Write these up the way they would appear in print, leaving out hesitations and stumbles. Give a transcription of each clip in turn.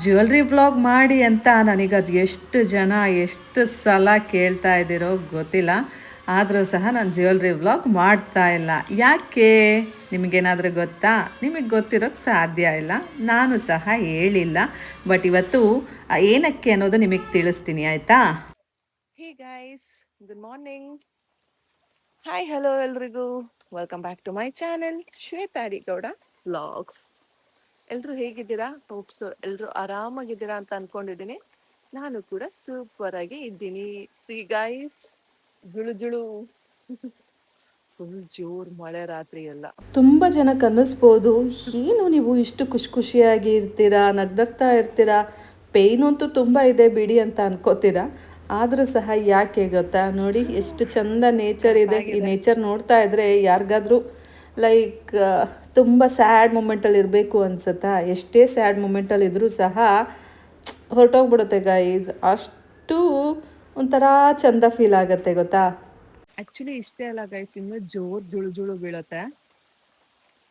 Jewellery vlog ಮಾಡಿ ಅಂತ ನನಗದು ಎಷ್ಟು ಜನ ಎಷ್ಟು ಸಲ ಕೇಳ್ತಾ ಇದ್ದೀರೋ ಗೊತ್ತಿಲ್ಲ. ಆದರೂ ಸಹ ನಾನು ಜ್ಯುವೆಲ್ರಿ ವ್ಲಾಗ್ ಮಾಡ್ತಾ ಇಲ್ಲ. ಯಾಕೆ ನಿಮಗೇನಾದರೂ ಗೊತ್ತಾ? ನಿಮಗೆ ಗೊತ್ತಿರೋಕ್ಕೆ ಸಾಧ್ಯ ಇಲ್ಲ, ನಾನು ಸಹ ಹೇಳಿಲ್ಲ. ಬಟ್ ಇವತ್ತು ಏನಕ್ಕೆ ಅನ್ನೋದು ನಿಮಗೆ ತಿಳಿಸ್ತೀನಿ, ಆಯಿತಾ? Hey guys, good morning. Hi, hello ಎಲ್ರಿಗೂ. Welcome back to my channel ಶ್ವೇತಾರಿ ಗೌಡ ವ್ಲಾಗ್ಸ್. ಎಲ್ಲರೂ ಹೇಗಿದ್ದೀರಾ? ಹೋಪ್ಸ್ ಎಲ್ಲರೂ ಆರಾಮಾಗಿದ್ದೀರಾ ಅಂತ ಅನ್ಕೊಂಡಿದ್ದೀನಿ. ನಾನು ಕೂಡ ಸೂಪರ್ ಆಗಿ ಇದ್ದೀನಿ. ಸಿ ಗೈಸ್, ಜುಳು ಜುಳು ಫುಲ್ ಜೋರ್ ಮಳೆ ರಾತ್ರಿ ಎಲ್ಲ. ತುಂಬ ಜನಕ್ಕೆ ಅನ್ನಿಸ್ಬೋದು, ಏನು ನೀವು ಇಷ್ಟು ಖುಷಿ ಖುಷಿಯಾಗಿ ಇರ್ತೀರಾ, ನಗ್ನಗ್ತಾ ಇರ್ತೀರಾ, ಪೇಯ್ನು ಅಂತೂ ತುಂಬ ಇದೆ ಬಿಡಿ ಅಂತ ಅನ್ಕೋತೀರಾ. ಆದರೂ ಸಹ ಯಾಕೆ ಗೊತ್ತಾ? ನೋಡಿ ಎಷ್ಟು ಚಂದ ನೇಚರ್ ಇದೆ. ಈ ನೇಚರ್ ನೋಡ್ತಾ ಇದ್ರೆ ಯಾರಿಗಾದ್ರೂ ಲೈಕ್ ತುಂಬ ಸ್ಯಾಡ್ ಮೂಮೆಂಟಲ್ಲಿ ಇರಬೇಕು ಅನ್ಸುತ್ತಾ? ಎಷ್ಟೇ ಸ್ಯಾಡ್ ಮೂಮೆಂಟಲ್ಲಿ ಇದ್ದರೂ ಸಹ ಹೊರಟೋಗ್ಬಿಡುತ್ತೆ ಗೈಸ್. ಅಷ್ಟು ಒಂಥರ ಚಂದ ಫೀಲ್ ಆಗುತ್ತೆ ಗೊತ್ತಾ? ಆ್ಯಕ್ಚುಲಿ ಇಷ್ಟೇ ಅಲ್ಲ ಗೈಸ್, ಇನ್ನೂ ಜೋರು ಜುಳು ಜುಳು ಬೀಳುತ್ತೆ.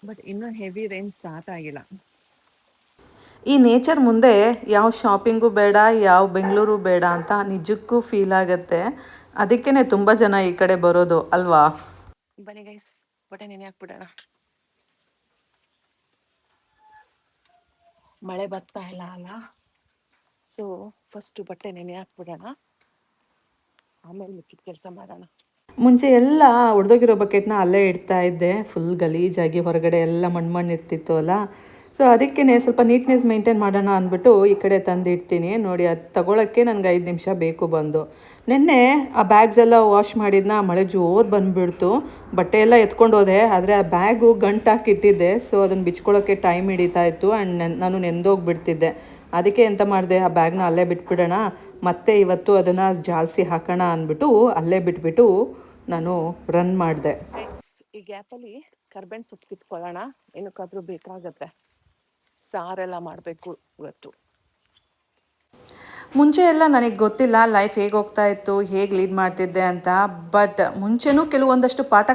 ಬಟ್ ಇನ್ನೂ ಹೆವಿ ರೈನ್ ಸ್ಟಾರ್ಟ್ ಆಗಿಲ್ಲ. ಈ ನೇಚರ್ ಮುಂದೆ ಯಾವ ಶಾಪಿಂಗು ಬೇಡ, ಯಾವ ಬೆಂಗಳೂರು ಬೇಡ ಅಂತ ನಿಜಕ್ಕೂ ಫೀಲ್ ಆಗುತ್ತೆ. ಅದಕ್ಕೇ ತುಂಬ ಜನ ಈ ಕಡೆ ಬರೋದು ಅಲ್ವಾ? ಬನ್ನಿ ಗೈಸ್, ಬಟ್ಟೆ ನೆನೆ ಹಾಕ್ಬಿಡೋಣ. ಮಳೆ ಬರ್ತಾ ಇಲ್ಲ ಅಲ್ಲ, ಸೊ ಫಸ್ಟು ಬಟ್ಟೆ ನೆನೆ ಹಾಕ್ಬಿಡೋಣ, ಆಮೇಲೆ ಮಿಕ್ಕಿದ ಕೆಲಸ ಮಾಡೋಣ. ಮುಂಚೆ ಎಲ್ಲ ಒಡೆದೋಗಿರೋ ಬಕೆಟ್ನ ಅಲ್ಲೇ ಇಡ್ತಾ ಇದ್ದೆ, ಫುಲ್ ಗಲೀಜಾಗಿ ಹೊರಗಡೆ ಎಲ್ಲ ಮಣ್ಣು ಇರ್ತಿತ್ತು ಅಲ್ಲ. ಸೊ ಅದಕ್ಕೇ ಸ್ವಲ್ಪ ನೀಟ್ನೆಸ್ ಮೇಂಟೈನ್ ಮಾಡೋಣ ಅಂದ್ಬಿಟ್ಟು ಈ ಕಡೆ ತಂದು ಇಡ್ತೀನಿ. ನೋಡಿ, ಅದು ತಗೊಳ್ಳೋಕ್ಕೆ ನನಗೆ 5 ನಿಮಿಷ ಬೇಕು ಬಂದು. ನಿನ್ನೆ ಆ ಬ್ಯಾಗ್ಸ್ ಎಲ್ಲ ವಾಶ್ ಮಾಡಿದ್ನ, ಮಳೆ ಜೋರು ಬಂದುಬಿಡ್ತು. ಬಟ್ಟೆ ಎಲ್ಲ ಎತ್ಕೊಂಡು ಹೋದೆ, ಆದರೆ ಆ ಬ್ಯಾಗು ಗಂಟಾಕಿ ಇಟ್ಟಿದ್ದೆ. ಸೊ ಅದನ್ನು ಬಿಚ್ಕೊಳ್ಳೋಕ್ಕೆ ಟೈಮ್ ಹಿಡಿತಾ ಇತ್ತು ಆ್ಯಂಡ್ ನಾನು ನೆಂದೋಗಿಬಿಡ್ತಿದ್ದೆ. ಅದಕ್ಕೆ ಎಂತ ಮಾಡಿದೆ, ಆ ಬ್ಯಾಗ್ನ ಅಲ್ಲೇ ಬಿಟ್ಬಿಡೋಣ, ಮತ್ತೆ ಇವತ್ತು ಅದನ್ನು ಜಾಲಿಸಿ ಹಾಕೋಣ ಅಂದ್ಬಿಟ್ಟು ಅಲ್ಲೇ ಬಿಟ್ಬಿಟ್ಟು ನಾನು ರನ್ ಮಾಡಿದೆ. ಈ ಗ್ಯಾಪಲ್ಲಿ ಕರ್ಬೇವಿನ ಸೊಪ್ಪು ಕಿತ್ಕೊಳ್ಳೋಣ, ಏನಕ್ಕಾದ್ರೂ ಬೇಕಾಗತ್ತೆ. ಸಾರೆಲ್ಲ ಮಾಡಬೇಕು ಇವತ್ತು. ಮುಂಚೆ ಎಲ್ಲ ನನಗೆ ಗೊತ್ತಿಲ್ಲ ಲೈಫ್ ಹೇಗೆ ಹೋಗ್ತಾ ಇತ್ತು, ಹೇಗೆ ಲೀಡ್ ಮಾಡ್ತಿದ್ದೆ ಅಂತ. ಬಟ್ ಮುಂಚೆನೂ ಕೆಲವೊಂದಷ್ಟು ಪಾಠ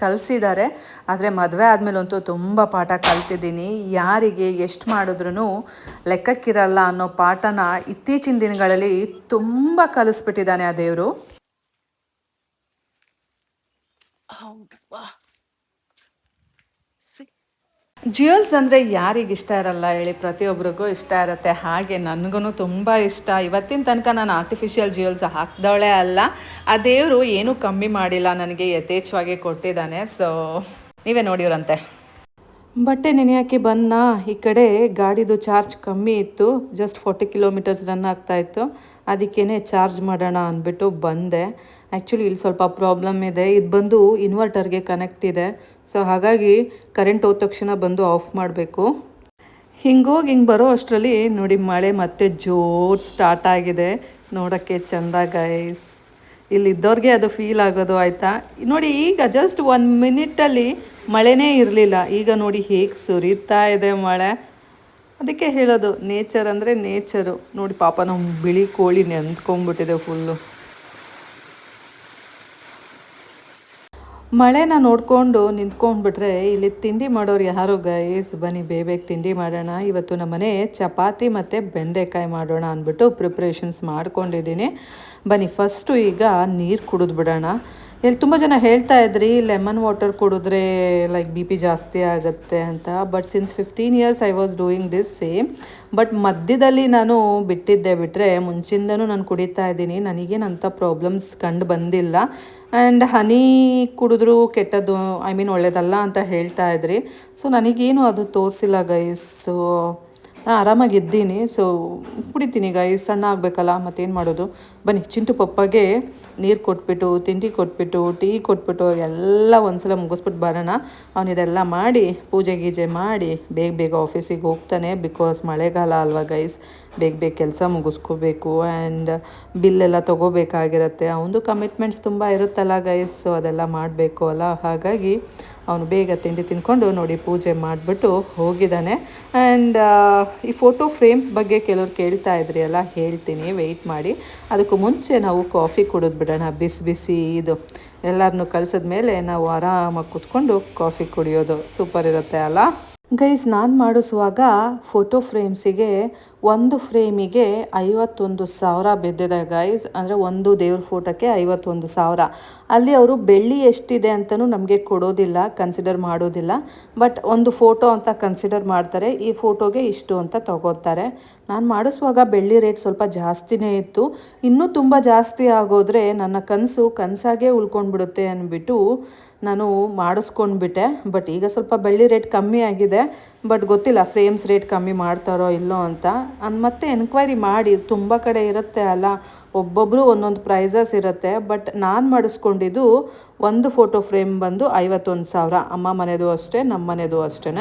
ಕಲಿಸಿದ್ದಾರೆ. ಆದರೆ ಮದುವೆ ಆದಮೇಲಂತೂ ತುಂಬ ಪಾಠ ಕಲ್ತಿದ್ದೀನಿ. ಯಾರಿಗೆ ಎಷ್ಟು ಮಾಡಿದ್ರೂ ಲೆಕ್ಕಕ್ಕಿರಲ್ಲ ಅನ್ನೋ ಪಾಠನ ಇತ್ತೀಚಿನ ದಿನಗಳಲ್ಲಿ ತುಂಬ ಕಲಿಸ್ಬಿಟ್ಟಿದ್ದಾನೆ ಆ ದೇವರು. ಜ್ಯುವೆಲ್ಸ್ ಅಂದರೆ ಯಾರಿಗೆ ಇಷ್ಟ ಇರಲ್ಲ ಹೇಳಿ? ಪ್ರತಿಯೊಬ್ಬರಿಗೂ ಇಷ್ಟ ಇರುತ್ತೆ. ಹಾಗೆ ನನಗೂ ತುಂಬ ಇಷ್ಟ. ಇವತ್ತಿನ ತನಕ ನಾನು ಆರ್ಟಿಫಿಷಿಯಲ್ ಜ್ಯುವೆಲ್ಸ್ ಹಾಕಿದವಳೇ ಅಲ್ಲ. ಆ ದೇವರು ಏನೂ ಕಮ್ಮಿ ಮಾಡಿಲ್ಲ, ನನಗೆ ಯಥೇಚ್ಛವಾಗಿ ಕೊಟ್ಟಿದ್ದಾನೆ. ಸೊ ನೀವೇ ನೋಡಿವ್ರಂತೆ. ಬಟ್ಟೆ ನೆನೆ ಹಾಕಿ ಬನ್ನ, ಈ ಕಡೆ ಗಾಡಿದು ಚಾರ್ಜ್ ಕಮ್ಮಿ ಇತ್ತು, ಜಸ್ಟ್ 40 ಕಿಲೋಮೀಟರ್ಸ್ ರನ್ ಆಗ್ತಾಯಿತ್ತು. ಅದಕ್ಕೇ ಚಾರ್ಜ್ ಮಾಡೋಣ ಅಂದ್ಬಿಟ್ಟು ಬಂದೆ. ಆ್ಯಕ್ಚುಲಿ ಇಲ್ಲಿ ಸ್ವಲ್ಪ ಪ್ರಾಬ್ಲಮ್ ಇದೆ. ಇದು ಬಂದು ಇನ್ವರ್ಟರ್ಗೆ ಕನೆಕ್ಟ್ ಇದೆ. ಸೊ ಹಾಗಾಗಿ ಕರೆಂಟ್ ಹೋದ ತಕ್ಷಣ ಬಂದು ಆಫ್ ಮಾಡಬೇಕು. ಹಿಂಗೆ ಬರೋ ಅಷ್ಟರಲ್ಲಿ ನೋಡಿ ಮಳೆ ಮತ್ತೆ ಜೋರು ಸ್ಟಾರ್ಟ್ ಆಗಿದೆ. ನೋಡೋಕ್ಕೆ ಚೆಂದ ಗೈಸ್. ಇಲ್ಲಿದ್ದವ್ರಿಗೆ ಅದು ಫೀಲ್ ಆಗೋದು, ಆಯಿತಾ? ನೋಡಿ, ಈಗ ಜಸ್ಟ್ 1 ಮಿನಿಟಲ್ಲಿ ಮಳೆನೇ ಇರಲಿಲ್ಲ, ಈಗ ನೋಡಿ ಹೇಗೆ ಸುರಿತಾ ಇದೆ ಮಳೆ. ಅದಕ್ಕೆ ಹೇಳೋದು ನೇಚರ್ ಅಂದರೆ ನೇಚರು. ನೋಡಿ ಪಾಪ ನಮ್ಮ ಬಿಳಿ ಕೋಳಿ ನೆಂದ್ಕೊಂಡ್ಬಿಟ್ಟಿದೆ ಫುಲ್ಲು. ಮಳೆನ ನೋಡಿಕೊಂಡು ನಿಂತ್ಕೊಂಡ್ಬಿಟ್ರೆ ಇಲ್ಲಿ ತಿಂಡಿ ಮಾಡೋರು ಯಾರು ಗೈಸ್? ಬನ್ನಿ ಬೇಗ ತಿಂಡಿ ಮಾಡೋಣ. ಇವತ್ತು ನಮ್ಮನೆ ಚಪಾತಿ ಮತ್ತು ಬೆಂಡೆಕಾಯಿ ಮಾಡೋಣ ಅಂದ್ಬಿಟ್ಟು ಪ್ರಿಪ್ರೇಷನ್ಸ್ ಮಾಡ್ಕೊಂಡಿದ್ದೀನಿ. ಬನ್ನಿ ಫಸ್ಟು ಈಗ ನೀರು ಕುಡಿದ್ಬಿಡೋಣ. ತುಂಬ ಜನ ಹೇಳ್ತಾ ಇದ್ರಿ ಲೆಮನ್ ವಾಟರ್ ಕುಡಿದ್ರೆ ಲೈಕ್ BP ಜಾಸ್ತಿ ಆಗುತ್ತೆ ಅಂತ. But since 15 years I was doing this same. But ಮಧ್ಯದಲ್ಲಿ ನಾನು ಬಿಟ್ಟರೆ ಮುಂಚಿಂದನೂ ನಾನು ಕುಡಿತಾ ಇದ್ದೀನಿ. ನನಗೇನಂಥ ಪ್ರಾಬ್ಲಮ್ಸ್ ಕಂಡು ಬಂದಿಲ್ಲ. ಆ್ಯಂಡ್ ಹನಿ ಕುಡಿದ್ರೂ ಕೆಟ್ಟದ್ದು, ಐ ಮೀನ್ ಒಳ್ಳೇದಲ್ಲ ಅಂತ ಹೇಳ್ತಾ ಇದ್ರಿ. ಸೊ ನನಗೇನು ಅದು ತೋರಿಸಿಲ್ಲ ಗೈಸ್. ಸೊ ಆರಾಮಾಗಿದ್ದೀನಿ. ಸೊ ಕುಡಿತೀನಿ ಗೈಸ್, ಸಣ್ಣ ಆಗಬೇಕಲ್ಲ, ಮತ್ತೇನು ಮಾಡೋದು. ಬನ್ನಿ ಚಿಂಟು ಪಪ್ಪಗೆ ನೀರು ಕೊಟ್ಬಿಟ್ಟು, ತಿಂಡಿ ಕೊಟ್ಬಿಟ್ಟು, ಟೀ ಕೊಟ್ಬಿಟ್ಟು ಎಲ್ಲ ಒಂದ್ಸಲ ಮುಗಿಸ್ಬಿಟ್ಟು ಬರೋಣ. ಅವನಿದೆಲ್ಲ ಮಾಡಿ ಪೂಜೆ ಗೀಜೆ ಮಾಡಿ ಬೇಗ ಆಫೀಸಿಗೆ ಹೋಗ್ತಾನೆ. ಬಿಕಾಸ್ ಮಳೆಗಾಲ ಅಲ್ವಾ ಗೈಸ್, ಬೇಗ ಕೆಲಸ ಮುಗಿಸ್ಕೋಬೇಕು. ಆ್ಯಂಡ್ ಬಿಲ್ಲೆಲ್ಲ ತೊಗೋಬೇಕಾಗಿರುತ್ತೆ. ಅವನದು ಕಮಿಟ್ಮೆಂಟ್ಸ್ ತುಂಬ ಇರುತ್ತಲ್ಲ ಗೈಸ್. ಸೊ ಅದೆಲ್ಲ ಮಾಡಬೇಕು ಅಲ್ಲ. ಹಾಗಾಗಿ ಅವನು ಬೇಗ ತಿಂಡಿ ತಿಂದ್ಕೊಂಡು ನೋಡಿ ಪೂಜೆ ಮಾಡಿಬಿಟ್ಟು ಹೋಗಿದ್ದಾನೆ. ಆ್ಯಂಡ್ ಈ ಫೋಟೋ ಫ್ರೇಮ್ಸ್ ಬಗ್ಗೆ ಕೆಲವ್ರು ಕೇಳ್ತಾ ಇದ್ರಿ ಅಲ್ಲ, ಹೇಳ್ತೀನಿ, ವೆಯ್ಟ್ ಮಾಡಿ. ಅದಕ್ಕೂ ಮುಂಚೆ ನಾವು ಕಾಫಿ ಕುಡಿದ್ಬಿಡೋಣ. ಬಿಸಿ ಇದು ಎಲ್ಲರನ್ನೂ ಕಳಿಸಿದ್ಮೇಲೆ ನಾವು ಆರಾಮಾಗಿ ಕೂತ್ಕೊಂಡು ಕಾಫಿ ಕುಡಿಯೋದು ಸೂಪರ್ ಇರುತ್ತೆ ಅಲ್ಲ. ಗೈಸ್, ನಾನು ಮಾಡಿಸುವಾಗ ಫೋಟೋ ಫ್ರೇಮ್ಸಿಗೆ ಒಂದು ಫ್ರೇಮಿಗೆ 51,000 ಬಿದ್ದಿದೆ ಗೈಸ್. ಅಂದರೆ ಒಂದು ದೇವ್ರ ಫೋಟೋಕ್ಕೆ 51,000. ಅಲ್ಲಿ ಅವರು ಬೆಳ್ಳಿ ಎಷ್ಟಿದೆ ಅಂತಲೂ ನಮಗೆ ಕೊಡೋದಿಲ್ಲ, ಕನ್ಸಿಡರ್ ಮಾಡೋದಿಲ್ಲ. ಬಟ್ ಒಂದು ಫೋಟೋ ಅಂತ ಕನ್ಸಿಡರ್ ಮಾಡ್ತಾರೆ, ಈ ಫೋಟೋಗೆ ಇಷ್ಟು ಅಂತ ತಗೋತಾರೆ. ನಾನು ಮಾಡಿಸುವಾಗ ಬೆಳ್ಳಿ ರೇಟ್ ಸ್ವಲ್ಪ ಜಾಸ್ತಿನೇ ಇತ್ತು. ಇನ್ನೂ ತುಂಬ ಜಾಸ್ತಿ ಆಗೋದ್ರೆ ನನ್ನ ಕನಸಾಗೇ ಉಳ್ಕೊಂಡ್ಬಿಡುತ್ತೆ ಅಂದ್ಬಿಟ್ಟು ನಾನು ಮಾಡಿಸ್ಕೊಂಡ್ಬಿಟ್ಟೆ. ಬಟ್ ಈಗ ಸ್ವಲ್ಪ ಬೆಳ್ಳಿ ರೇಟ್ ಕಮ್ಮಿ ಆಗಿದೆ. ಬಟ್ ಗೊತ್ತಿಲ್ಲ ಫ್ರೇಮ್ಸ್ ರೇಟ್ ಕಮ್ಮಿ ಮಾಡ್ತಾರೋ ಇಲ್ಲೋ ಅಂತ. ಮತ್ತೆ ಎನ್ಕ್ವೈರಿ ಮಾಡಿ, ತುಂಬ ಕಡೆ ಇರುತ್ತೆ ಅಲ್ಲ, ಒಬ್ಬೊಬ್ಬರು ಒಂದೊಂದು ಪ್ರೈಸಸ್ ಇರುತ್ತೆ. ಬಟ್ ನಾನು ಮಾಡಿಸ್ಕೊಂಡಿದ್ದು ಒಂದು ಫೋಟೋ ಫ್ರೇಮ್ ಬಂದು 51,000. ಅಮ್ಮ ಮನೆಯದು ಅಷ್ಟೇ, ನಮ್ಮ ಮನೆಯದು ಅಷ್ಟೇ.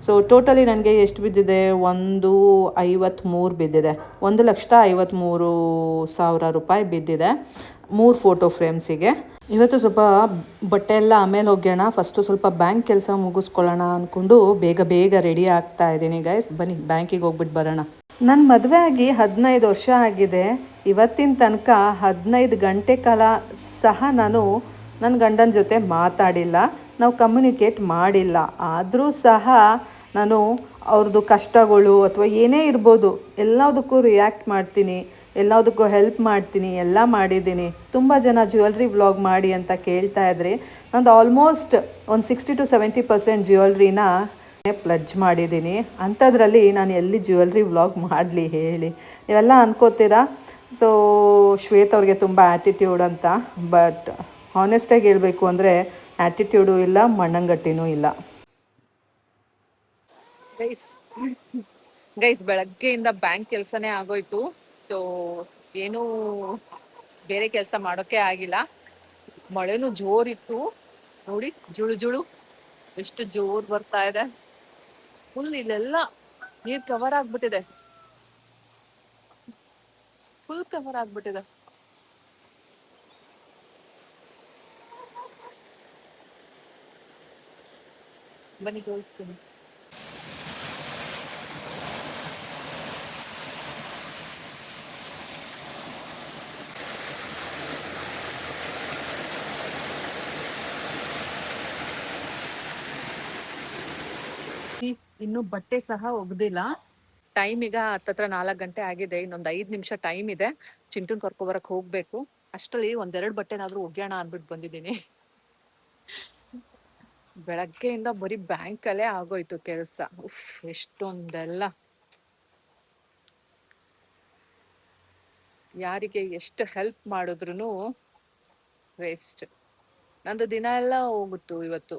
ಸೊ ಟೋಟಲಿ ನನಗೆ ಎಷ್ಟು ಬಿದ್ದಿದೆ? 153 ಬಿದ್ದಿದೆ. 1,53,000 ರೂಪಾಯಿ ಬಿದ್ದಿದೆ 3 ಫೋಟೋ ಫ್ರೇಮ್ಸಿಗೆ. ಇವತ್ತು ಸ್ವಲ್ಪ ಬಟ್ಟೆ ಎಲ್ಲ ಆಮೇಲೆ ಹೋಗೋಣ, ಫಸ್ಟು ಸ್ವಲ್ಪ ಬ್ಯಾಂಕ್ ಕೆಲಸ ಮುಗಿಸ್ಕೊಳ್ಳೋಣ ಅಂದ್ಕೊಂಡು ಬೇಗ ಬೇಗ ರೆಡಿ ಆಗ್ತಾ ಇದ್ದೀನಿ ಗೈಸ್. ಬನ್ನಿ ಬ್ಯಾಂಕಿಗೆ ಹೋಗ್ಬಿಟ್ಟು ಬರೋಣ. ನನ್ನ ಮದುವೆ ಆಗಿ 15 ವರ್ಷ ಆಗಿದೆ. ಇವತ್ತಿನ ತನಕ 15 ಗಂಟೆ ಕಾಲ ಸಹ ನಾನು ನನ್ನ ಗಂಡನ ಜೊತೆ ಮಾತಾಡಿಲ್ಲ, ನಾವು ಕಮ್ಯುನಿಕೇಟ್ ಮಾಡಿಲ್ಲ. ಆದರೂ ಸಹ ನಾನು ಅವ್ರದ್ದು ಕಷ್ಟಗಳು ಅಥವಾ ಏನೇ ಇರ್ಬೋದು ಎಲ್ಲದಕ್ಕೂ ರಿಯಾಕ್ಟ್ ಮಾಡ್ತೀನಿ, ಎಲ್ಲದಕ್ಕೂ ಹೆಲ್ಪ್ ಮಾಡ್ತೀನಿ, ಎಲ್ಲ ಮಾಡಿದ್ದೀನಿ. ತುಂಬ ಜನ ಜ್ಯುವೆಲ್ರಿ ವ್ಲಾಗ್ ಮಾಡಿ ಅಂತ ಕೇಳ್ತಾ ಇದ್ರಿ. ನಂದು ಆಲ್ಮೋಸ್ಟ್ ಒಂದು 60-70% ಜ್ಯುವೆಲ್ರಿನ ಪ್ಲಡ್ಜ್ ಮಾಡಿದ್ದೀನಿ. ಅಂಥದ್ರಲ್ಲಿ ನಾನು ಎಲ್ಲಿ ಜ್ಯುವೆಲ್ರಿ ವ್ಲಾಗ್ ಮಾಡಲಿ ಹೇಳಿ? ನೀವೆಲ್ಲ ಅನ್ಕೋತೀರಾ ಸೊ ಶ್ವೇತ್ ಅವ್ರಿಗೆ ತುಂಬ ಆ್ಯಟಿಟ್ಯೂಡ್ ಅಂತ. ಬಟ್ ಹಾನೆಸ್ಟಾಗಿ ಹೇಳಬೇಕು ಅಂದರೆ ಆ್ಯಟಿಟ್ಯೂಡು ಇಲ್ಲ, ಮಣ್ಣಂಗಟ್ಟಿನೂ ಇಲ್ಲ ಗೈಸ್. ಬೆಳಗ್ಗೆಯಿಂದ ಬ್ಯಾಂಕ್ ಕೆಲಸನೇ ಆಗೋಯ್ತು. ಸೊ ಏನೂ ಬೇರೆ ಕೆಲಸ ಮಾಡೋಕ್ಕೆ ಆಗಿಲ್ಲ. ಮಳೆನೂ ಜೋರಿತ್ತು ನೋಡಿ, ಜುಳು ಜುಳು ಎಷ್ಟು ಜೋರ್ ಬರ್ತಾ ಇದೆ. ಫುಲ್ ಇಲ್ಲೆಲ್ಲ ನೀರ್ ಕವರ್ ಆಗ್ಬಿಟ್ಟಿದೆ, ಫುಲ್ ಕವರ್ ಆಗ್ಬಿಟ್ಟಿದೆ. ಬನ್ನಿ ತೋರಿಸ್ತೀನಿ. ಇನ್ನು ಬಟ್ಟೆ ಸಹ ಒಗ್ದಿಲ್ಲ. ಟೈಮ್ ಈಗ ಹತ್ತತ್ರ 4 ಗಂಟೆ ಆಗಿದೆ. ಇನ್ನೊಂದು 5 ನಿಮಿಷ ಟೈಮ್ ಇದೆ. ಚಿಂಟುನ್ ಕರ್ಕೊಬರಕ್ ಹೋಗ್ಬೇಕು. ಅಷ್ಟರಲ್ಲಿ 1-2 ಬಟ್ಟೆನಾದ್ರೂ ಒಗ್ಯೋಣ ಅಂದ್ಬಿಟ್ಟು ಬಂದಿದ್ದೀನಿ. ಬೆಳಗ್ಗೆಯಿಂದ ಬರೀ ಬ್ಯಾಂಕಲ್ಲೇ ಆಗೋಯ್ತು ಕೆಲಸ. ಎಷ್ಟೊಂದೆಲ್ಲ, ಯಾರಿಗೆ ಎಷ್ಟು ಹೆಲ್ಪ್ ಮಾಡಿದ್ರು ವೇಸ್ಟ್. ನಂದು ದಿನ ಎಲ್ಲ ಹೋಗುತ್ತು ಇವತ್ತು.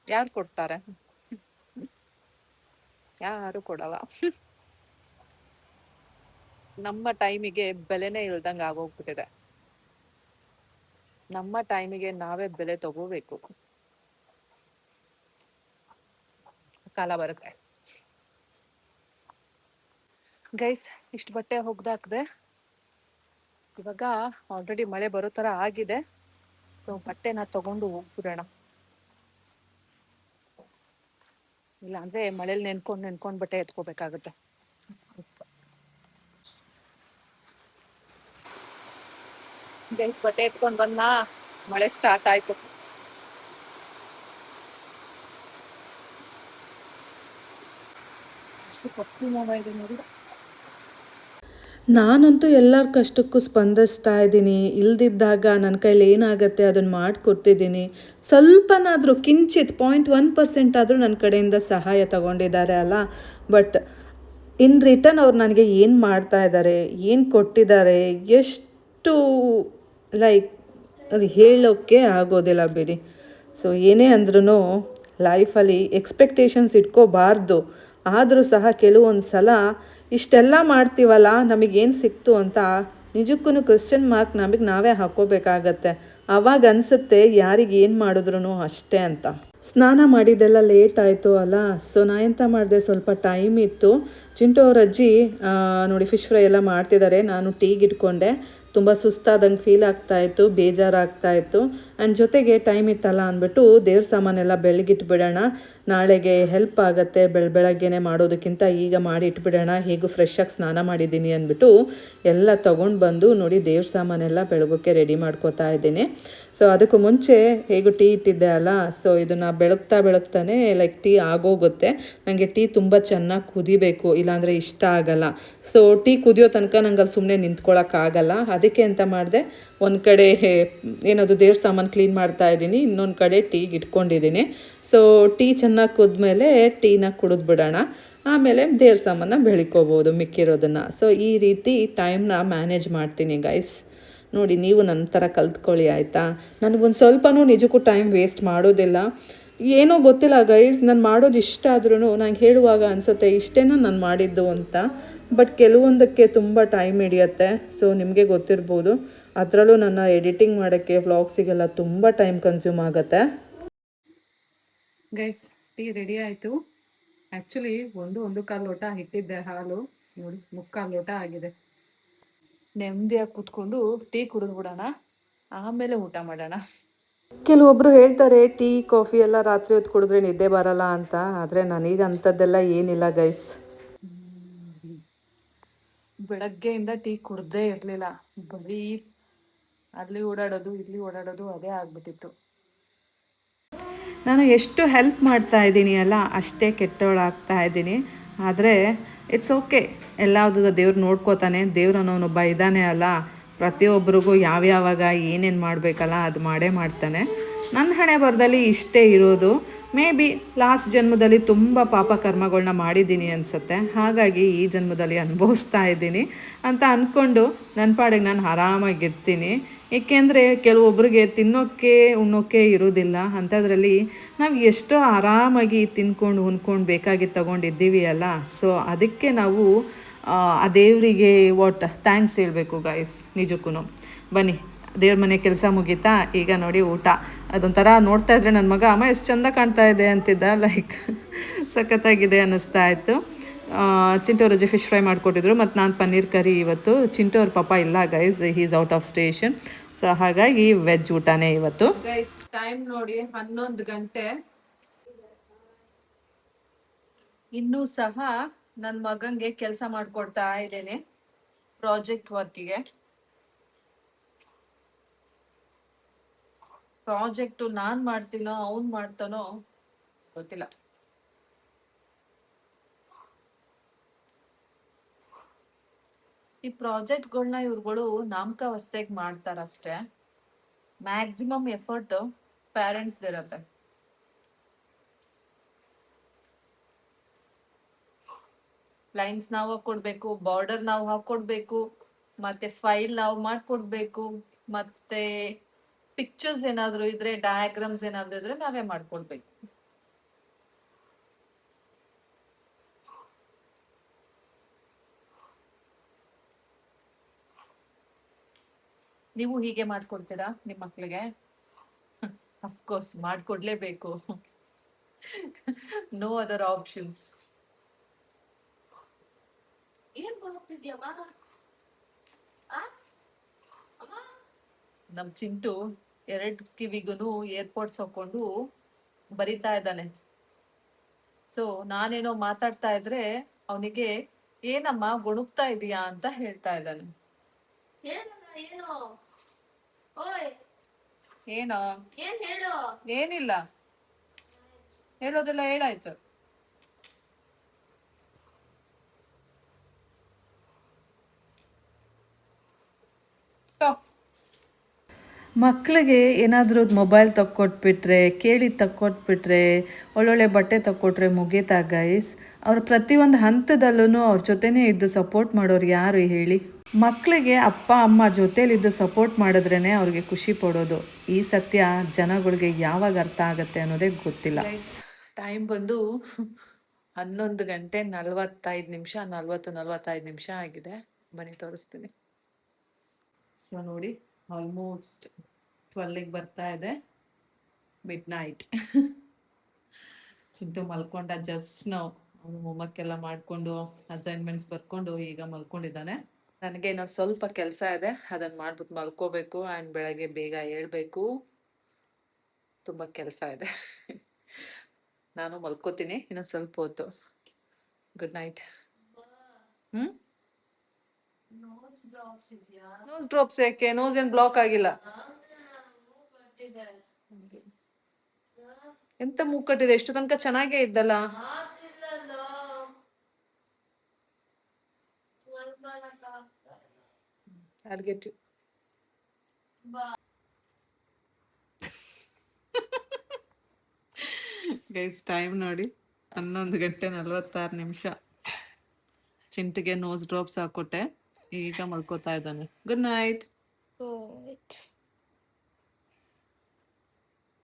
ಯಾರು ಕೊಡ್ತಾರೆ? ಯಾರು ಕೊಡಲ್ಲ. ನಮ್ಮ ಟೈಮಿಗೆ ಬೆಲೆನೇ ಇಲ್ದಂಗೆ ಆಗೋಗ್ಬಿಟ್ಟಿದೆ. ನಮ್ಮ ಟೈಮಿಗೆ ನಾವೇ ಬೆಲೆ ತಗೋಬೇಕು. ಕಾಲ ಬರುತ್ತೆ ಗೈಸ್. ಇಷ್ಟು ಬಟ್ಟೆ ಒಗ್ದಾಕ್ದೆ. ಇವಾಗ ಆಲ್ರೆಡಿ ಮಳೆ ಬರೋ ಥರ ಆಗಿದೆ. ಸೊ ಬಟ್ಟೆನ ತಗೊಂಡು ಹೋಗ್ಬಿಡೋಣ. ಇಲ್ಲ ಅಂದ್ರೆ ಮಳೇಲಿ ನೆನ್ಕೊಂಡು ಬಟ್ಟೆ ಎತ್ಕೋಬೇಕಾಗುತ್ತೆ. ಗೈಸ್ ಬಟ್ಟೆ ಎತ್ಕೊಂಡು ಬಂದ, ಮಳೆ ಸ್ಟಾರ್ಟ್ ಆಯ್ತು. ನಾನಂತೂ ಎಲ್ಲರ ಕಷ್ಟಕ್ಕೂ ಸ್ಪಂದಿಸ್ತಾ ಇದ್ದೀನಿ. ಇಲ್ದಿದ್ದಾಗ ನನ್ನ ಕೈಲಿ ಏನಾಗುತ್ತೆ ಅದನ್ನು ಮಾಡಿಕೊಡ್ತಿದ್ದೀನಿ. ಸ್ವಲ್ಪನಾದರೂ ಕಿಂಚಿತ್ 0.1% ಆದರೂ ನನ್ನ ಕಡೆಯಿಂದ ಸಹಾಯ ತಗೊಂಡಿದ್ದಾರೆ ಅಲ್ಲ. ಬಟ್ ಇನ್ ರಿಟರ್ನ್ ಅವ್ರು ನನಗೆ ಏನು ಮಾಡ್ತಾ ಇದ್ದಾರೆ, ಏನು ಕೊಟ್ಟಿದ್ದಾರೆ, ಎಷ್ಟು ಲೈಕ್ ಅದು ಹೇಳೋಕ್ಕೆ ಆಗೋದಿಲ್ಲ ಬಿಡಿ. ಸೊ ಏನೇ ಅಂದ್ರೂ ಲೈಫಲ್ಲಿ ಎಕ್ಸ್ಪೆಕ್ಟೇಷನ್ಸ್ ಇಟ್ಕೋಬಾರ್ದು. ಆದರೂ ಸಹ ಕೆಲವೊಂದು ಸಲ ಇಷ್ಟೆಲ್ಲ ಮಾಡ್ತೀವಲ್ಲ, ನಮಗೇನು ಸಿಕ್ತು ಅಂತ ನಿಜಕ್ಕೂ ಕ್ವೆಶ್ಚನ್ ಮಾರ್ಕ್ ನಮಗೆ ನಾವೇ ಹಾಕ್ಕೋಬೇಕಾಗತ್ತೆ. ಆವಾಗ ಅನಿಸುತ್ತೆ ಯಾರಿಗೆ ಏನು ಮಾಡಿದ್ರು ಅಷ್ಟೇ ಅಂತ. ಸ್ನಾನ ಮಾಡಿದ್ದೆಲ್ಲ ಲೇಟ್ ಆಯಿತು ಅಲ್ಲ. ಸೊ ನಾ ಎಂತ ಮಾಡಿದೆ, ಸ್ವಲ್ಪ ಟೈಮ್ ಇತ್ತು. ಚಿಂಟು ಅವ್ರ ಅಜ್ಜಿ ನೋಡಿ ಫಿಶ್ ಫ್ರೈ ಎಲ್ಲ ಮಾಡ್ತಿದ್ದಾರೆ. ನಾನು ಟೀಗೆ ಇಟ್ಕೊಂಡೆ. ತುಂಬ ಸುಸ್ತಾದಂಗೆ ಫೀಲ್ ಆಗ್ತಾಯಿತ್ತು, ಬೇಜಾರಾಗ್ತಾಯಿತ್ತು. ಆ್ಯಂಡ್ ಜೊತೆಗೆ ಟೈಮ್ ಇತ್ತಲ್ಲ ಅಂದ್ಬಿಟ್ಟು ದೇವ್ರ ಸಾಮಾನೆಲ್ಲ ಬೆಳಗಿಟ್ಬಿಡೋಣ, ನಾಳೆಗೆ ಹೆಲ್ಪ್ ಆಗುತ್ತೆ, ಬೆಳಗ್ಗೆನೆ ಮಾಡೋದಕ್ಕಿಂತ ಈಗ ಮಾಡಿ ಇಟ್ಬಿಡೋಣ, ಹೇಗೂ ಫ್ರೆಶ್ಶಾಗಿ ಸ್ನಾನ ಮಾಡಿದ್ದೀನಿ ಅಂದ್ಬಿಟ್ಟು ಎಲ್ಲ ತೊಗೊಂಡು ಬಂದು ನೋಡಿ ದೇವ್ರ ಸಾಮಾನೆಲ್ಲ ಬೆಳಗೋಕ್ಕೆ ರೆಡಿ ಮಾಡ್ಕೋತಾ ಇದ್ದೀನಿ. ಸೊ ಅದಕ್ಕೂ ಮುಂಚೆ ಹೇಗೂ ಟೀ ಇಟ್ಟಿದ್ದೆ ಅಲ್ಲ, ಸೊ ಇದನ್ನು ಬೆಳಗ್ತಾನೆ ಲೈಕ್ ಟೀ ಆಗೋಗುತ್ತೆ. ನನಗೆ ಟೀ ತುಂಬ ಚೆನ್ನಾಗಿ ಕುದಿಬೇಕು, ಇಲ್ಲಾಂದರೆ ಇಷ್ಟ ಆಗಲ್ಲ. ಸೊ ಟೀ ಕುದಿಯೋ ತನಕ ನಂಗೆ ಅಲ್ಲಿ ಸುಮ್ಮನೆ ನಿಂತ್ಕೊಳ್ಳೋಕ್ಕಾಗಲ್ಲ. ಅದಕ್ಕೆ ಅಂತ ಮಾಡಿದೆ, ಒಂದು ಕಡೆ ಏನದು ದೇವ್ರ ಸಾಮಾನು ಕ್ಲೀನ್ ಮಾಡ್ತಾ ಇದ್ದೀನಿ, ಇನ್ನೊಂದು ಕಡೆ ಟೀಗೆ ಇಟ್ಕೊಂಡಿದ್ದೀನಿ. ಸೊ ಟೀ ಚೆನ್ನಾಗಿ ಕುದ್ಮೇಲೆ ಟೀನ ಕುಡಿದ್ಬಿಡೋಣ, ಆಮೇಲೆ ದೇವ್ರ ಸಾಮಾನ ಬೆಳಿಕೋಬೋದು ಮಿಕ್ಕಿರೋದನ್ನು. ಸೊ ಈ ರೀತಿ ಟೈಮ್ನ ಮ್ಯಾನೇಜ್ ಮಾಡ್ತೀನಿ ಗೈಸ್. ನೋಡಿ ನೀವು ನನ್ನ ಥರ ಕಲ್ತ್ಕೊಳ್ಳಿ ಆಯಿತಾ. ನನಗೊಂದು ಸ್ವಲ್ಪನೂ ನಿಜಕ್ಕೂ ಟೈಮ್ ವೇಸ್ಟ್ ಮಾಡೋದಿಲ್ಲ. ಏನೋ ಗೊತ್ತಿಲ್ಲ ಗೈಸ್, ನಾನು ಮಾಡೋದು ಇಷ್ಟ ಆದ್ರೂ ನಂಗೆ ಹೇಳುವಾಗ ಅನಿಸುತ್ತೆ ಇಷ್ಟೇನೋ ನಾನು ಮಾಡಿದ್ದು ಅಂತ. ಬಟ್ ಕೆಲವೊಂದಕ್ಕೆ ತುಂಬ ಟೈಮ್ ಹಿಡಿಯುತ್ತೆ. ಸೊ ನಿಮಗೆ ಗೊತ್ತಿರ್ಬೋದು, ಅದರಲ್ಲೂ ನನ್ನ ಎಡಿಟಿಂಗ್ ಮಾಡೋಕ್ಕೆ ವ್ಲಾಗ್ಸಿಗೆಲ್ಲ ತುಂಬ ಟೈಮ್ ಕನ್ಸ್ಯೂಮ್ ಆಗುತ್ತೆ. ಗೈಸ್ ಟೀ ರೆಡಿ ಆಯಿತು. ಆ್ಯಕ್ಚುಲಿ ಒಂದು ಕಾಲು ಲೋಟ ಇಟ್ಟಿದ್ದೆ ಹಾಲು, ನೋಡಿ 3/4 ಲೋಟ ಆಗಿದೆ. ನೆಮ್ಮದಿಯಾಗಿ ಕೂತ್ಕೊಂಡು ಟೀ ಕುಡಿದ್ಬಿಡೋಣ, ಆಮೇಲೆ ಊಟ ಮಾಡೋಣ. ಕೆಲವೊಬ್ಬರು ಹೇಳ್ತಾರೆ ಟೀ ಕಾಫಿ ಎಲ್ಲ ರಾತ್ರಿ ಹೊತ್ತು ಕುಡಿದ್ರೆ ನಿದ್ದೆ ಬರಲ್ಲ ಅಂತ. ಆದರೆ ನನಗೆ ಅಂಥದ್ದೆಲ್ಲ ಏನಿಲ್ಲ ಗೈಸ್. ಬೆಳಗ್ಗೆಯಿಂದ ಟೀ ಕುಡ್ದೇ ಇರಲಿಲ್ಲ, ಬರೀ ಅಲ್ಲಿ ಓಡಾಡೋದು ಇಲ್ಲಿ ಓಡಾಡೋದು ಅದೇ ಆಗ್ಬಿಟ್ಟಿತ್ತು. ನಾನು ಎಷ್ಟು ಹೆಲ್ಪ್ ಮಾಡ್ತಾ ಇದ್ದೀನಿ ಅಲ್ಲ, ಅಷ್ಟೇ ಕೆಟ್ಟವಳಾಗ್ತಾ ಇದ್ದೀನಿ. ಆದರೆ ಇಟ್ಸ್ ಓಕೆ, ಎಲ್ಲವುದು ದೇವ್ರು ನೋಡ್ಕೋತಾನೆ. ದೇವ್ರು ಅನ್ನೋನೊಬ್ಬ ಇದ್ದಾನೆ ಅಲ್ಲ, ಪ್ರತಿಯೊಬ್ಬರಿಗೂ ಯಾವ್ಯಾವಾಗ ಏನೇನು ಮಾಡಬೇಕಲ್ಲ ಅದು ಮಾಡೇ ಮಾಡ್ತಾನೆ. ನನ್ನ ಹಣೆ ಬರದಲ್ಲಿ ಇಷ್ಟೇ ಇರೋದು. ಮೇ ಬಿ ಲಾಸ್ಟ್ ಜನ್ಮದಲ್ಲಿ ತುಂಬ ಪಾಪ ಕರ್ಮಗಳನ್ನ ಮಾಡಿದ್ದೀನಿ ಅನಿಸುತ್ತೆ, ಹಾಗಾಗಿ ಈ ಜನ್ಮದಲ್ಲಿ ಅನುಭವಿಸ್ತಾ ಇದ್ದೀನಿ ಅಂತ ಅಂದ್ಕೊಂಡು ನನ್ನ ಪಾಡಿಗೆ ನಾನು ಆರಾಮಾಗಿರ್ತೀನಿ. ಏಕೆಂದರೆ ಕೆಲವೊಬ್ಬರಿಗೆ ತಿನ್ನೋಕ್ಕೆ ಉಣ್ಣೋಕ್ಕೆ ಇರೋದಿಲ್ಲ. ಅಂಥದ್ರಲ್ಲಿ ನಾವು ಎಷ್ಟೋ ಆರಾಮಾಗಿ ತಿನ್ಕೊಂಡು ಉಣ್ಕೊಂಡು ಬೇಕಾಗಿ ತೊಗೊಂಡಿದ್ದೀವಿ ಅಲ್ಲ. ಸೊ ಅದಕ್ಕೆ ನಾವು ಆ ದೇವರಿಗೆ ಥ್ಯಾಂಕ್ಸ್ ಹೇಳಬೇಕು ಗಾಯ್ಸ್. ನಿಜಕ್ಕೂ ಬನ್ನಿ, ದೇವ್ರ ಮನೆ ಕೆಲಸ ಮುಗೀತಾ, ಈಗ ನೋಡಿ ಊಟ. ಅದೊಂಥರ ನೋಡ್ತಾ ಇದ್ರೆ ನನ್ನ ಮಗ ಅಮ್ಮ ಎಷ್ಟು ಚಂದ ಕಾಣ್ತಾ ಇದೆ ಅಂತಿದ್ದ, ಲೈಕ್ ಸಖತ್ತಾಗಿದೆ ಅನ್ನಿಸ್ತಾ ಇತ್ತು. ಚಿಂಟೋರ್ ಅಜ್ಜಿ ಫಿಶ್ ಫ್ರೈ ಮಾಡಿಕೊಟ್ಟಿದ್ರು, ಮತ್ತು ನಾನು ಪನ್ನೀರ್ ಕರಿ. ಇವತ್ತು ಚಿಂಟೋರ್ ಪಾಪ ಇಲ್ಲ guys, he's out of station. So ಹಾಗಾಗಿ ವೆಜ್ ಊಟನೇ ಇವತ್ತು ಗೈಸ್. ಟೈಮ್ ನೋಡಿ 11 ಗಂಟೆ. ಇನ್ನೂ ಸಹ ನನ್ನ ಮಗನಿಗೆ ಕೆಲಸ ಮಾಡಿಕೊಡ್ತಾ ಇದ್ದೇನೆ, ಪ್ರಾಜೆಕ್ಟ್ ವರ್ಕಿಗೆ. ಪ್ರಾಜೆಕ್ಟು ನಾನು ಮಾಡ್ತೀನೋ ಅವ್ನು ಮಾಡ್ತಾನೋ ಗೊತ್ತಿಲ್ಲ. ಈ ಪ್ರಾಜೆಕ್ಟ್ಗಳನ್ನ ಇವ್ರುಗಳು ನಾಮಕಾವಸ್ಥೆಗೆ ಮಾಡ್ತಾರಷ್ಟೇ. ಮ್ಯಾಕ್ಸಿಮಮ್ ಎಫರ್ಟ್ ಪೇರೆಂಟ್ಸ್ದಿರತ್ತೆ. ಲೈನ್ಸ್ ನಾವು ಹಾಕೊಡ್ಬೇಕು, ಬಾರ್ಡರ್ ನಾವು ಹಾಕೊಡ್ಬೇಕು, ಮತ್ತೆ ಫೈಲ್ ನಾವು ಮಾಡ್ಕೊಡ್ಬೇಕು, ಮತ್ತೆ ಪಿಕ್ಚರ್ಸ್ ಏನಾದ್ರು ಇದ್ರೆ, ಡಯಾಗ್ರಾಮ್ಸ್ ಏನಾದ್ರು ಇದ್ರೆ ನಾವೇ ಮಾಡ್ಕೊಡ್ಬೇಕು. ನೀವು ಹೀಗೆ ಮಾಡ್ಕೊಡ್ತೀರಾ ನಿಮ್ಮ ಮಕ್ಳಿಗೆ? ಅಫ್ಕೋರ್ಸ್ ಮಾಡ್ಕೊಡ್ಲೇಬೇಕು, ನೋ ಅದರ್ ಆಪ್ಷನ್ಸ್. ಏನ್ ಮಾಡ್ತಿದ್ಯಮ್ಮ? ನಮ್ ಚಿಂಟು 2 ಕಿವಿಗೂ ಏರ್ಪೋರ್ಟ್ಸ್ ಹಾಕೊಂಡು ಬರಿತಾ ಇದ್ದಾನೆ. ಸೊ ನಾನೇನೋ ಮಾತಾಡ್ತಾ ಇದ್ರೆ ಅವನಿಗೆ ಏನಮ್ಮ ಗೊಣುಕ್ತಾ ಇದೀಯಾ ಅಂತ ಹೇಳ್ತಾ ಇದ್ದಾನೆ. ಏನೋ ಏನಿಲ್ಲ, ಹೇಳೋದೆಲ್ಲ ಹೇಳಾಯ್ತು. ಮಕ್ಕಳಿಗೆ ಏನಾದರೂ ಮೊಬೈಲ್ ತಕ್ಕೊಟ್ಬಿಟ್ರೆ, ಕೇಳಿ ತಕ್ಕೊಟ್ಬಿಟ್ರೆ, ಒಳ್ಳೊಳ್ಳೆ ಬಟ್ಟೆ ತಕ್ಕೊಟ್ರೆ ಮುಗೀತಾ ಗೈಸ್. ಅವ್ರ ಪ್ರತಿಯೊಂದು ಹಂತದಲ್ಲೂ ಅವ್ರ ಜೊತೆನೇ ಇದ್ದು ಸಪೋರ್ಟ್ ಮಾಡೋರು ಯಾರು ಹೇಳಿ? ಮಕ್ಕಳಿಗೆ ಅಪ್ಪ ಅಮ್ಮ ಜೊತೇಲಿದ್ದು ಸಪೋರ್ಟ್ ಮಾಡಿದ್ರೇ ಅವ್ರಿಗೆ ಖುಷಿ ಪಡೋದು. ಈ ಸತ್ಯ ಜನಗಳಿಗೆ ಯಾವಾಗ ಅರ್ಥ ಆಗುತ್ತೆ ಅನ್ನೋದೇ ಗೊತ್ತಿಲ್ಲ. ಟೈಮ್ ಬಂದು 11 ಗಂಟೆ 45 ನಿಮಿಷ, 45 ನಿಮಿಷ ಆಗಿದೆ. ಬನ್ನಿ ತೋರಿಸ್ತೀನಿ. ಸೊ ನೋಡಿ, ಆಲ್ಮೋಸ್ಟ್ 12ಗೆ ಬರ್ತಾ ಇದೆ, ಮಿಡ್ ನೈಟ್. ಚಿಂಟು ಮಲ್ಕೊಂಡ ಜಸ್ಟ್ ನಾವು. ಅವನು ಹೋಮ್ವರ್ಕ್ ಎಲ್ಲ ಮಾಡಿಕೊಂಡು ಅಸೈನ್ಮೆಂಟ್ಸ್ ಬರ್ಕೊಂಡು ಈಗ ಮಲ್ಕೊಂಡಿದ್ದಾನೆ. ನನಗೆ ಇನ್ನೊಂದು ಸ್ವಲ್ಪ ಕೆಲಸ ಇದೆ, ಅದನ್ನು ಮಾಡ್ಬಿಟ್ಟು ಮಲ್ಕೋಬೇಕು. ಆ್ಯಂಡ್ ಬೆಳಗ್ಗೆ ಬೇಗ ಏಳಬೇಕು. ತುಂಬ ಕೆಲಸ ಇದೆ. ನಾನು ಮಲ್ಕೋತೀನಿ ಇನ್ನೊಂದು ಸ್ವಲ್ಪ ಹೊತ್ತು. Good night. ಹ್ಞೂ ನೋಸ್ ಡ್ರಾಪ್ಸ್ ಯಾಕೆ? ನೋಸ್ ಏನು ಬ್ಲಾಕ್ ಆಗಿಲ್ಲ. ಎಂತ ಮೂಕ್ಕಟ್ಟಿದೆ? ಎಷ್ಟು ತನಕ ಚೆನ್ನಾಗೇ ಇದ್ದಲ್ಲ. I'll get you. Guys time ನೋಡಿ 11:46. ಚಿಂಟಿಗೆ ನೋಸ್ ಡ್ರಾಪ್ಸ್ ಹಾಕೊಟ್ಟೆ, ಈಗ ಮಲ್ಕೋತಾ ಇದ್ದಾನೆ. Good night.